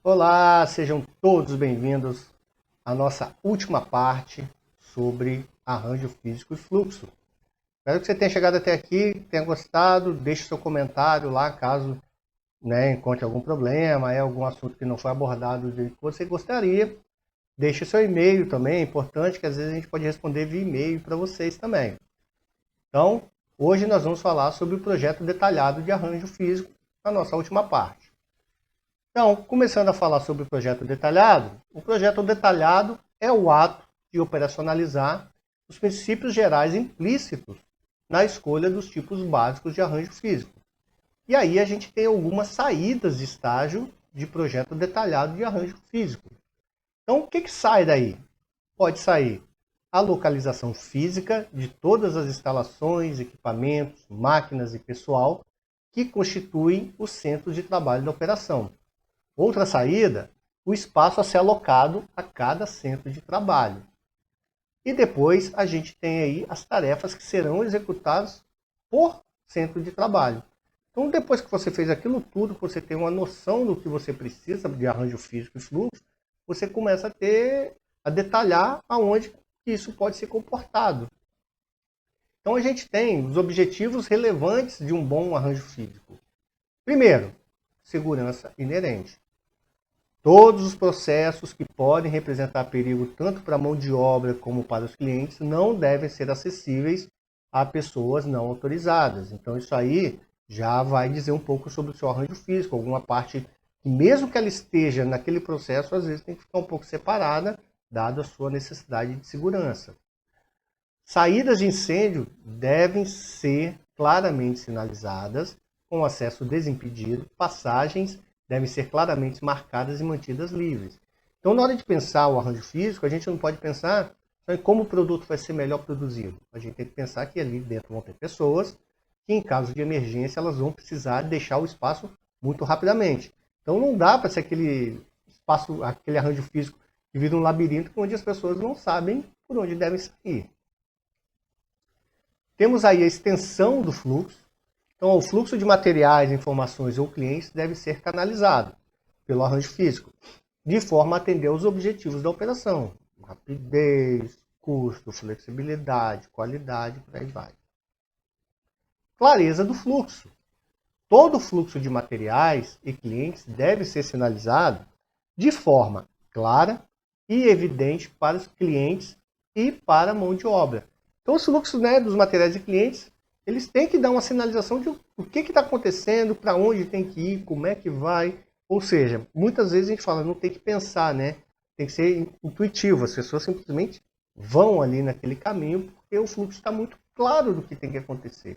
Olá, sejam todos bem-vindos à nossa última parte sobre arranjo físico e fluxo. Espero que você tenha chegado até aqui, tenha gostado, deixe seu comentário lá caso encontre algum problema, algum assunto que não foi abordado do jeito que você gostaria. Deixe seu e-mail também, é importante que às vezes a gente pode responder via e-mail para vocês também. Então, hoje nós vamos falar sobre o projeto detalhado de arranjo físico na nossa última parte. Então, começando a falar sobre o projeto detalhado é o ato de operacionalizar os princípios gerais implícitos na escolha dos tipos básicos de arranjo físico. E aí a gente tem algumas saídas de estágio de projeto detalhado de arranjo físico. Então, o que sai daí? Pode sair a localização física de todas as instalações, equipamentos, máquinas e pessoal que constituem o centro de trabalho da operação. Outra saída, o espaço a ser alocado a cada centro de trabalho. E depois a gente tem aí as tarefas que serão executadas por centro de trabalho. Então, depois que você fez aquilo tudo, que você tem uma noção do que você precisa de arranjo físico e fluxo, você começa a detalhar aonde isso pode ser comportado. Então, a gente tem os objetivos relevantes de um bom arranjo físico. Primeiro, segurança inerente. Todos os processos que podem representar perigo tanto para a mão de obra como para os clientes não devem ser acessíveis a pessoas não autorizadas. Então isso aí já vai dizer um pouco sobre o seu arranjo físico, alguma parte que mesmo que ela esteja naquele processo, às vezes tem que ficar um pouco separada, dado a sua necessidade de segurança. Saídas de incêndio devem ser claramente sinalizadas, com acesso desimpedido, passagens devem ser claramente marcadas e mantidas livres. Então, na hora de pensar o arranjo físico, a gente não pode pensar só em como o produto vai ser melhor produzido. A gente tem que pensar que ali dentro vão ter pessoas que, em caso de emergência, elas vão precisar deixar o espaço muito rapidamente. Então, não dá para ser aquele espaço, aquele arranjo físico que vira um labirinto onde as pessoas não sabem por onde devem sair. Temos aí a extensão do fluxo. Então, o fluxo de materiais, informações ou clientes deve ser canalizado pelo arranjo físico, de forma a atender aos objetivos da operação. Rapidez, custo, flexibilidade, qualidade, por aí vai. Clareza do fluxo. Todo o fluxo de materiais e clientes deve ser sinalizado de forma clara e evidente para os clientes e para a mão de obra. Então, os fluxos dos materiais e clientes, eles têm que dar uma sinalização de o que está acontecendo, para onde tem que ir, como é que vai. Ou seja, muitas vezes a gente fala, não tem que pensar, tem que ser intuitivo. As pessoas simplesmente vão ali naquele caminho, porque o fluxo está muito claro do que tem que acontecer.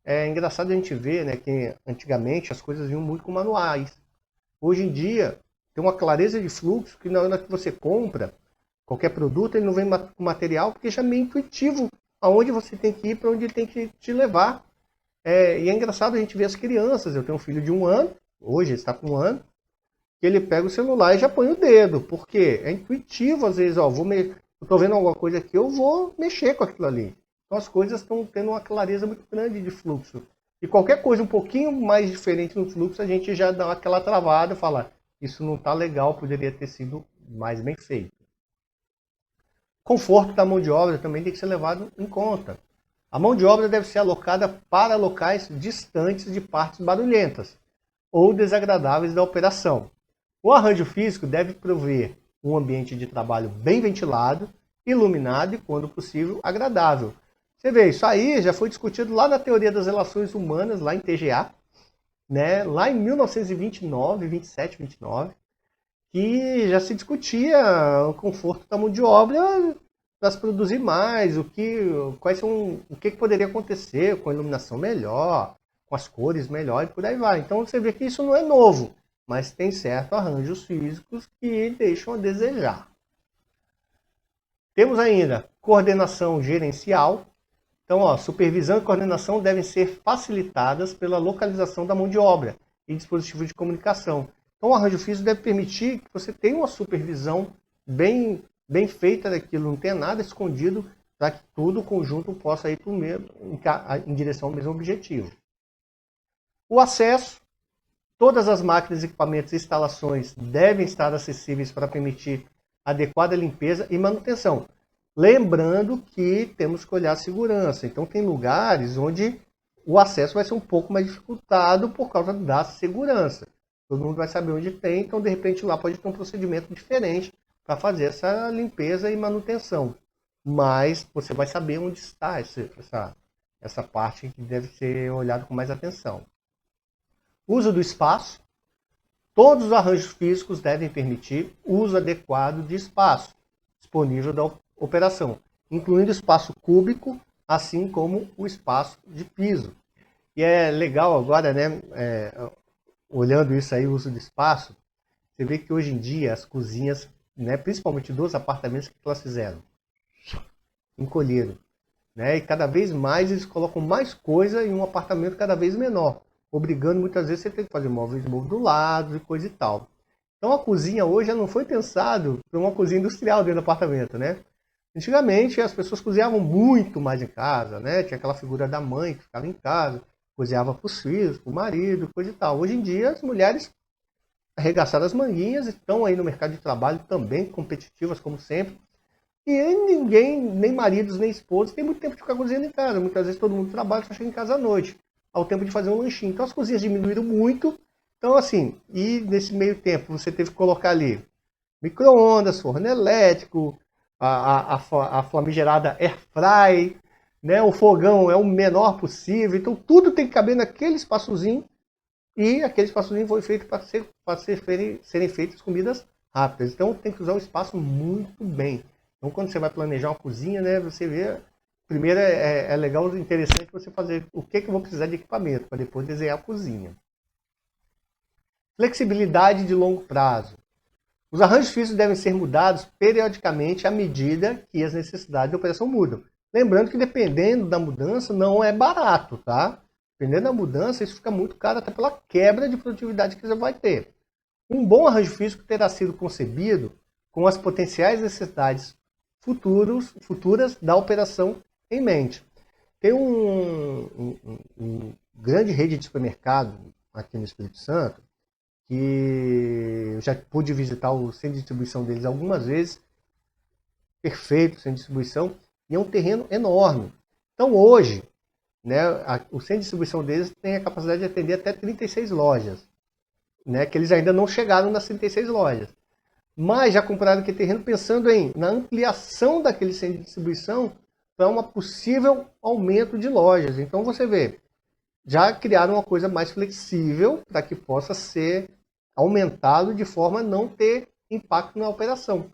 É engraçado a gente ver que antigamente as coisas vinham muito com manuais. Hoje em dia, tem uma clareza de fluxo que na hora que você compra qualquer produto, ele não vem com material, porque já é meio intuitivo aonde você tem que ir, para onde ele tem que te levar. E é engraçado a gente ver as crianças. Eu tenho um filho de 1 ano, hoje ele está com 1 ano, que ele pega o celular e já põe o dedo, porque é intuitivo às vezes, eu estou vendo alguma coisa aqui, eu vou mexer com aquilo ali. Então as coisas estão tendo uma clareza muito grande de fluxo. E qualquer coisa um pouquinho mais diferente no fluxo, a gente já dá aquela travada e fala, isso não está legal, poderia ter sido mais bem feito. Conforto da mão de obra também tem que ser levado em conta. A mão de obra deve ser alocada para locais distantes de partes barulhentas ou desagradáveis da operação. O arranjo físico deve prover um ambiente de trabalho bem ventilado, iluminado e, quando possível, agradável. Você vê, isso aí já foi discutido lá na Teoria das Relações Humanas, lá em TGA, lá em 1929, 27, 29, que já se discutia o conforto da mão de obra para se produzir mais, o que poderia acontecer com a iluminação melhor, com as cores melhor e por aí vai. Então você vê que isso não é novo, mas tem certos arranjos físicos que deixam a desejar. Temos ainda coordenação gerencial. Então, supervisão e coordenação devem ser facilitadas pela localização da mão de obra e dispositivos de comunicação. Então, o arranjo físico deve permitir que você tenha uma supervisão bem feita daquilo, não tenha nada escondido, para que todo o conjunto possa ir em direção ao mesmo objetivo. O acesso Todas as máquinas, equipamentos e instalações devem estar acessíveis para permitir adequada limpeza e manutenção. Lembrando que temos que olhar a segurança. Então tem lugares onde o acesso vai ser um pouco mais dificultado por causa da segurança. Todo mundo vai saber onde tem, então de repente lá pode ter um procedimento diferente para fazer essa limpeza e manutenção. Mas você vai saber onde está essa parte que deve ser olhada com mais atenção. Uso do espaço. Todos os arranjos físicos devem permitir uso adequado de espaço disponível da operação, incluindo espaço cúbico, assim como o espaço de piso. E é legal agora, né, olhando isso aí, o uso de espaço, você vê que hoje em dia as cozinhas, né, principalmente dos apartamentos, o que elas fizeram? Encolheram. Né, e cada vez mais eles colocam mais coisa em um apartamento cada vez menor, obrigando muitas vezes você ter que fazer móveis modulados e coisa e tal. Então a cozinha hoje não foi pensado para uma cozinha industrial dentro do apartamento, né? Antigamente as pessoas cozinhavam muito mais em casa, né? Tinha aquela figura da mãe que ficava em casa, cozinhava para os filhos, para o marido, coisa e tal. Hoje em dia as mulheres arregaçaram as manguinhas, estão aí no mercado de trabalho também competitivas como sempre. E ninguém, nem maridos, nem esposos, tem muito tempo de ficar cozinhando em casa. Muitas vezes todo mundo trabalha, só chega em casa à noite, ao tempo de fazer um lanchinho. Então as cozinhas diminuíram muito. Então assim, e nesse meio tempo você teve que colocar ali micro-ondas, forno elétrico, a famigerada air fry, né? O fogão é o menor possível. Então tudo tem que caber naquele espaçozinho. E aquele espaçozinho foi feito para serem feitas comidas rápidas. Então tem que usar o espaço muito bem. Então, quando você vai planejar uma cozinha, né, você vê, primeiro é legal, interessante você fazer o que eu vou precisar de equipamento, para depois desenhar a cozinha. Flexibilidade de longo prazo. Os arranjos físicos devem ser mudados periodicamente à medida que as necessidades de operação mudam. Lembrando que dependendo da mudança, não é barato, tá? Dependendo da mudança, isso fica muito caro até pela quebra de produtividade que você vai ter. Um bom arranjo físico terá sido concebido com as potenciais necessidades futuras da operação em mente. Tem um grande rede de supermercado aqui no Espírito Santo, que eu já pude visitar o centro de distribuição deles algumas vezes, perfeito o centro de distribuição, e é um terreno enorme. Então hoje, né, o centro de distribuição deles tem a capacidade de atender até 36 lojas, né, que eles ainda não chegaram nas 36 lojas. Mas já compraram aquele terreno pensando na ampliação daquele centro de distribuição para um possível aumento de lojas. Então você vê, já criaram uma coisa mais flexível para que possa ser aumentado de forma a não ter impacto na operação.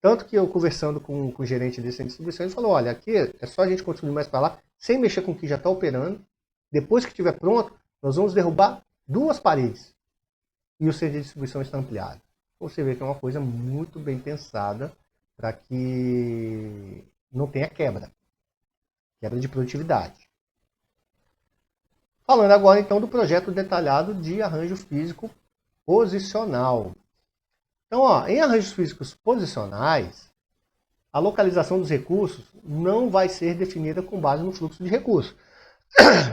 Tanto que eu conversando com o gerente desse centro de distribuição, ele falou, olha, aqui é só a gente construir mais para lá, sem mexer com o que já está operando. Depois que estiver pronto, nós vamos derrubar 2 paredes. E o centro de distribuição está ampliado. Você vê que é uma coisa muito bem pensada para que não tenha quebra de produtividade. Falando agora então do projeto detalhado de arranjo físico posicional. Então, em arranjos físicos posicionais, a localização dos recursos não vai ser definida com base no fluxo de recursos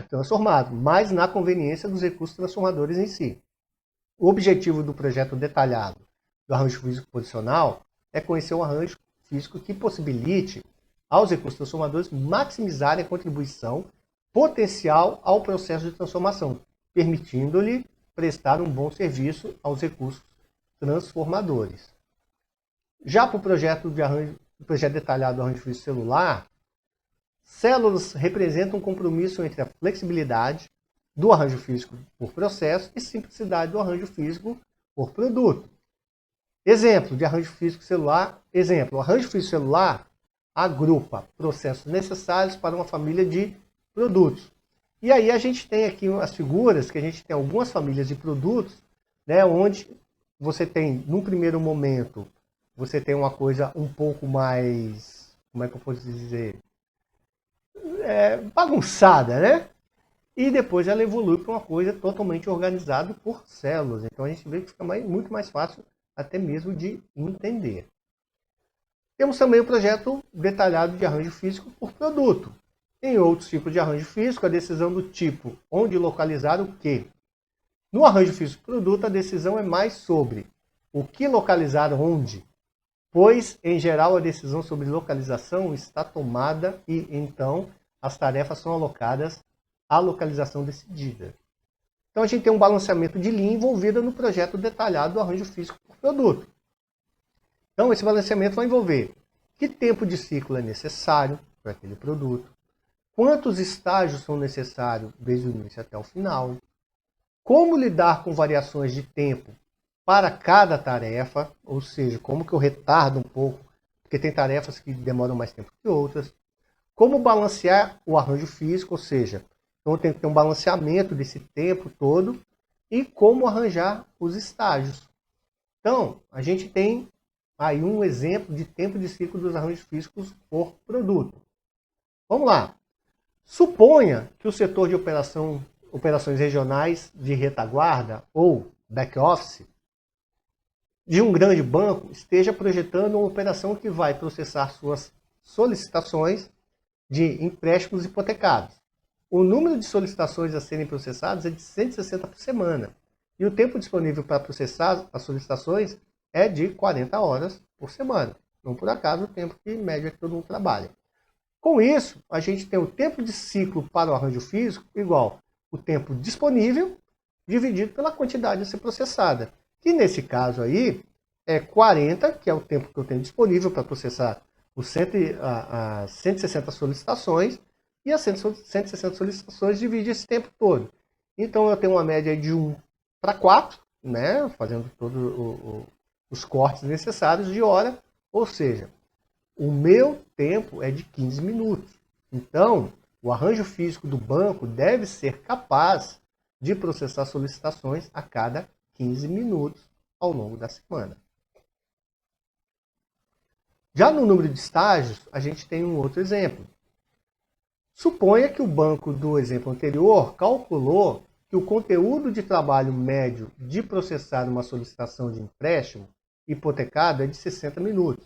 transformado, mas na conveniência dos recursos transformadores em si. O objetivo do projeto detalhado do arranjo físico posicional é conhecer um arranjo físico que possibilite aos recursos transformadores maximizarem a contribuição potencial ao processo de transformação, permitindo-lhe prestar um bom serviço aos recursos transformadores. Já para o projeto detalhado do arranjo físico celular, células representam um compromisso entre a flexibilidade do arranjo físico por processo e simplicidade do arranjo físico por produto. Exemplo de arranjo físico celular. Exemplo, o arranjo físico celular agrupa processos necessários para uma família de produtos. E aí a gente tem aqui as figuras, que a gente tem algumas famílias de produtos, né, onde você tem, num primeiro momento, você tem uma coisa um pouco mais, como é que eu posso dizer, bagunçada, né? E depois ela evolui para uma coisa totalmente organizada por células. Então a gente vê que fica muito mais fácil até mesmo de entender. Temos também o projeto detalhado de arranjo físico por produto. Em outros tipos de arranjo físico, a decisão do tipo onde localizar o quê. No arranjo físico do produto, a decisão é mais sobre o que localizar onde, pois, em geral, a decisão sobre localização está tomada e, então, as tarefas são alocadas à localização decidida. Então, a gente tem um balanceamento de linha envolvido no projeto detalhado do arranjo físico por produto. Então, esse balanceamento vai envolver que tempo de ciclo é necessário para aquele produto, quantos estágios são necessários desde o início até o final, como lidar com variações de tempo para cada tarefa, ou seja, como que eu retardo um pouco, porque tem tarefas que demoram mais tempo que outras, como balancear o arranjo físico, ou seja, então eu tenho que ter um balanceamento desse tempo todo, e como arranjar os estágios. Então, a gente tem aí um exemplo de tempo de ciclo dos arranjos físicos por produto. Vamos lá. Suponha que o setor de operações regionais de retaguarda ou back-office de um grande banco esteja projetando uma operação que vai processar suas solicitações de empréstimos hipotecados. O número de solicitações a serem processadas é de 160 por semana. E o tempo disponível para processar as solicitações é de 40 horas por semana. Não por acaso o tempo que em média que todo mundo trabalha. Com isso, a gente tem o tempo de ciclo para o arranjo físico igual o tempo disponível dividido pela quantidade a ser processada. Que nesse caso aí é 40, que é o tempo que eu tenho disponível para processar as 160 solicitações, e as 160 solicitações divide esse tempo todo. Então eu tenho uma média de 1 para 4, né, fazendo todos os cortes necessários de hora, ou seja, o meu tempo é de 15 minutos. Então, o arranjo físico do banco deve ser capaz de processar solicitações a cada 15 minutos ao longo da semana. Já no número de estágios, a gente tem um outro exemplo. Suponha que o banco do exemplo anterior calculou que o conteúdo de trabalho médio de processar uma solicitação de empréstimo hipotecado é de 60 minutos.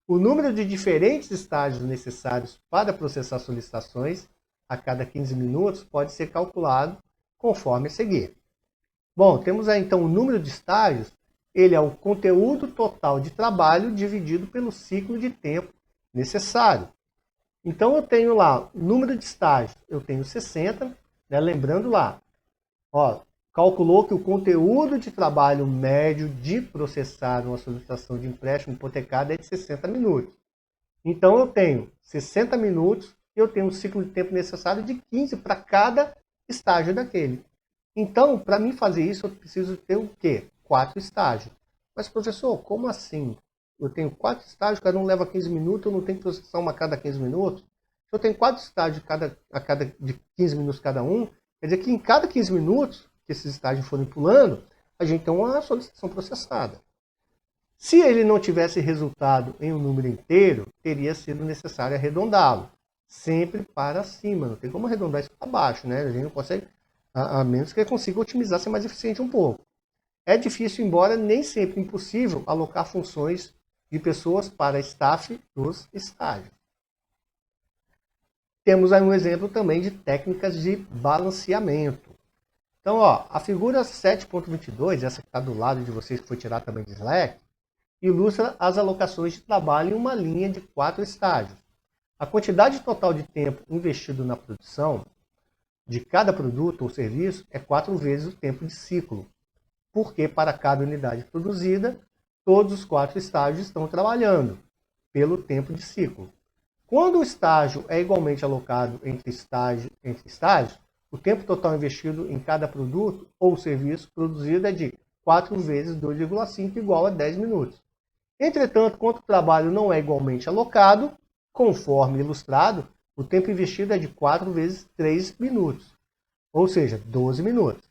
O número de diferentes estágios necessários para processar solicitações a cada 15 minutos pode ser calculado conforme a seguir. Bom, temos aí então o número de estágios, ele é o conteúdo total de trabalho dividido pelo ciclo de tempo necessário. Então eu tenho lá o número de estágios, eu tenho 60, né? Lembrando lá, ó, calculou que o conteúdo de trabalho médio de processar uma solicitação de empréstimo hipotecado é de 60 minutos. Então eu tenho 60 minutos e eu tenho um ciclo de tempo necessário de 15 para cada estágio daquele. Então, para mim fazer isso, eu preciso ter o quê? 4 estágios. Mas, professor, como assim? Eu tenho 4 estágios, cada um leva 15 minutos, eu não tenho que processar uma a cada 15 minutos? Se eu tenho 4 estágios de 15 minutos cada um, quer dizer que em cada 15 minutos, que esses estágios forem pulando, a gente tem uma solicitação processada. Se ele não tivesse resultado em um número inteiro, teria sido necessário arredondá-lo. Sempre para cima, não tem como arredondar isso para baixo, né? A gente não consegue, a menos que ele consiga otimizar, ser mais eficiente um pouco. É difícil, embora nem sempre impossível, alocar funções de pessoas para staff dos estágios. Temos aí um exemplo também de técnicas de balanceamento. Então, ó, a figura 7.22, essa que está do lado de vocês, que foi tirada também de Slack, ilustra as alocações de trabalho em uma linha de 4 estágios. A quantidade total de tempo investido na produção de cada produto ou serviço é 4 vezes o tempo de ciclo, porque para cada unidade produzida, todos os 4 estágios estão trabalhando pelo tempo de ciclo. Quando o estágio é igualmente alocado entre estágios, o tempo total investido em cada produto ou serviço produzido é de 4 vezes 2,5 igual a 10 minutos. Entretanto, quando o trabalho não é igualmente alocado, conforme ilustrado, o tempo investido é de 4 vezes 3 minutos, ou seja, 12 minutos.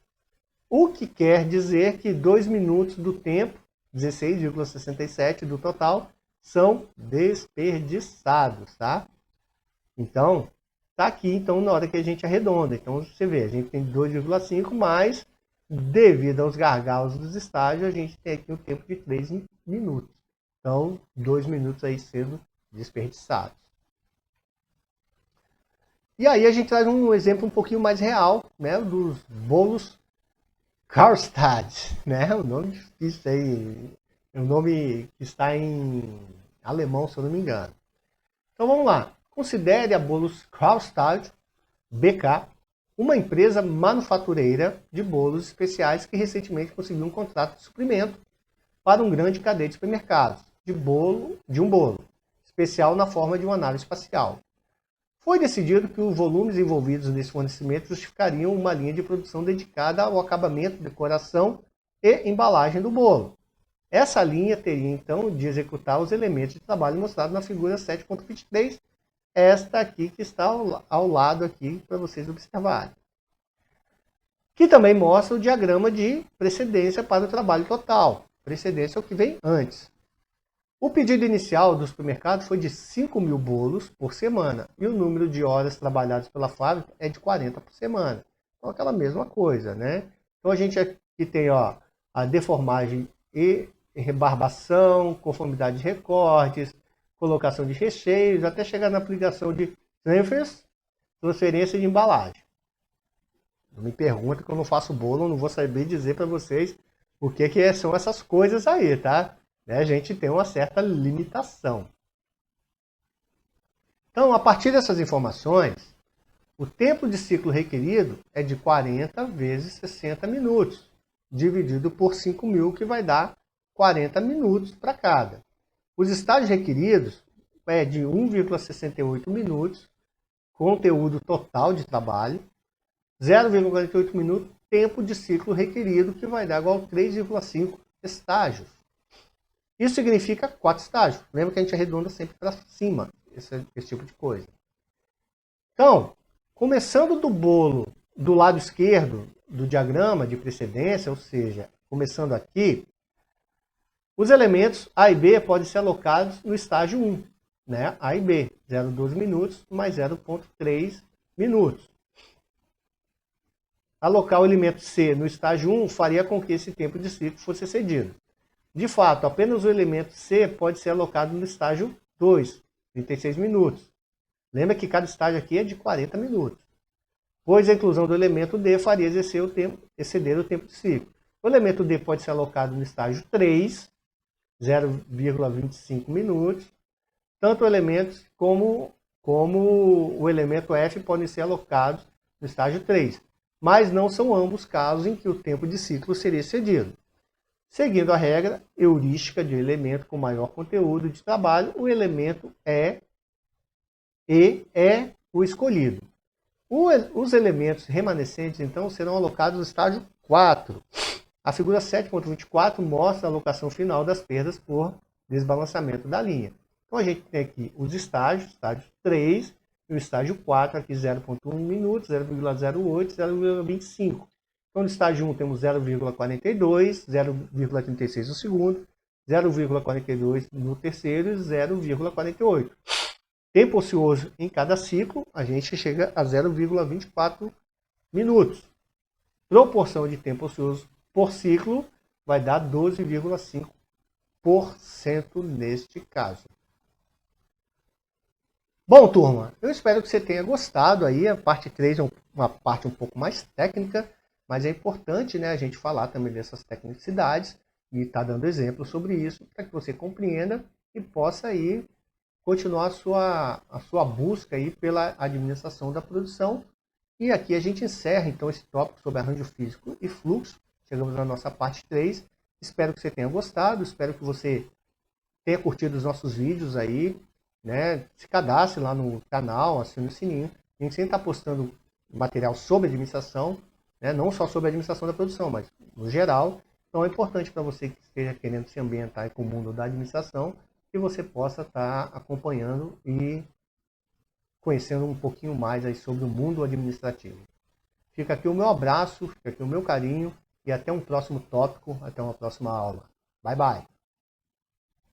O que quer dizer que 2 minutos do tempo, 16,67 do total, são desperdiçados, tá? Então, tá aqui então na hora que a gente arredonda. Então você vê, a gente tem 2,5, mas devido aos gargalos dos estágios, a gente tem aqui um tempo de 3 minutos. Então, 2 minutos aí sendo desperdiçados. E aí a gente traz um exemplo um pouquinho mais real, né, dos bolos Karlstad, né? Um nome difícil aí. É um nome que está em alemão, se eu não me engano. Então vamos lá. Considere a Bolos Karlstad BK uma empresa manufatureira de bolos especiais que recentemente conseguiu um contrato de suprimento para um grande cadeia de supermercados de um bolo especial na forma de uma nave espacial. Foi decidido que os volumes envolvidos nesse fornecimento justificariam uma linha de produção dedicada ao acabamento, decoração e embalagem do bolo. Essa linha teria então de executar os elementos de trabalho mostrados na figura 7.23, esta aqui que está ao lado aqui para vocês observarem. Que também mostra o diagrama de precedência para o trabalho total. Precedência é o que vem antes. O pedido inicial do supermercado foi de 5.000 bolos por semana e o número de horas trabalhadas pela fábrica é de 40 por semana. Então aquela mesma coisa, né? Então a gente aqui tem ó, a deformagem e rebarbação, conformidade de recortes, colocação de recheios, até chegar na aplicação de transfers, transferência de embalagem. Não me pergunta que eu não faço bolo, eu não vou saber dizer para vocês o que são essas coisas aí, tá? A gente tem uma certa limitação. Então, a partir dessas informações, o tempo de ciclo requerido é de 40 vezes 60 minutos, dividido por 5.000, que vai dar 40 minutos para cada. Os estágios requeridos é de 1,68 minutos, conteúdo total de trabalho, 0,48 minutos, tempo de ciclo requerido, que vai dar igual a 3,5 estágios. Isso significa 4 estágios. Lembra que a gente arredonda sempre para cima, esse tipo de coisa. Então, começando do bolo do lado esquerdo do diagrama de precedência, ou seja, começando aqui, os elementos A e B podem ser alocados no estágio 1, né? A e B, 0,12 minutos mais 0,3 minutos. Alocar o elemento C no estágio 1 faria com que esse tempo de ciclo fosse excedido. De fato, apenas o elemento C pode ser alocado no estágio 2, 36 minutos. Lembra que cada estágio aqui é de 40 minutos. Pois a inclusão do elemento D faria exceder o tempo de ciclo. O elemento D pode ser alocado no estágio 3, 0,25 minutos. Tanto elementos como o elemento F podem ser alocados no estágio 3. Mas não são ambos casos em que o tempo de ciclo seria excedido. Seguindo a regra heurística de elemento com maior conteúdo de trabalho, o elemento é o escolhido. Os elementos remanescentes, então, serão alocados no estágio 4. A figura 7.24 mostra a alocação final das perdas por desbalanceamento da linha. Então, a gente tem aqui os estágios, estágio 3 e o estágio 4, aqui 0,1 minutos, 0,08, 0,25. Então, no estágio 1 temos 0,42, 0,36 no segundo, 0,42 no terceiro e 0,48. Tempo ocioso em cada ciclo, a gente chega a 0,24 minutos. Proporção de tempo ocioso por ciclo vai dar 12,5% neste caso. Bom, turma, eu espero que você tenha gostado aí. A parte 3 é uma parte um pouco mais técnica, mas é importante, né, a gente falar também dessas tecnicidades e estar dando exemplos sobre isso para que você compreenda e possa aí continuar a sua busca aí pela administração da produção. E aqui a gente encerra então esse tópico sobre arranjo físico e fluxo. Chegamos na nossa parte 3. Espero que você tenha gostado, espero que você tenha curtido os nossos vídeos aí, né? Se cadastre lá no canal, assine o sininho. A gente sempre está postando material sobre administração, né? Não só sobre a administração da produção, mas no geral. Então é importante para você que esteja querendo se ambientar com o mundo da administração, que você possa estar acompanhando e conhecendo um pouquinho mais aí sobre o mundo administrativo. Fica aqui o meu abraço, fica aqui o meu carinho e até um próximo tópico, até uma próxima aula. Bye, bye!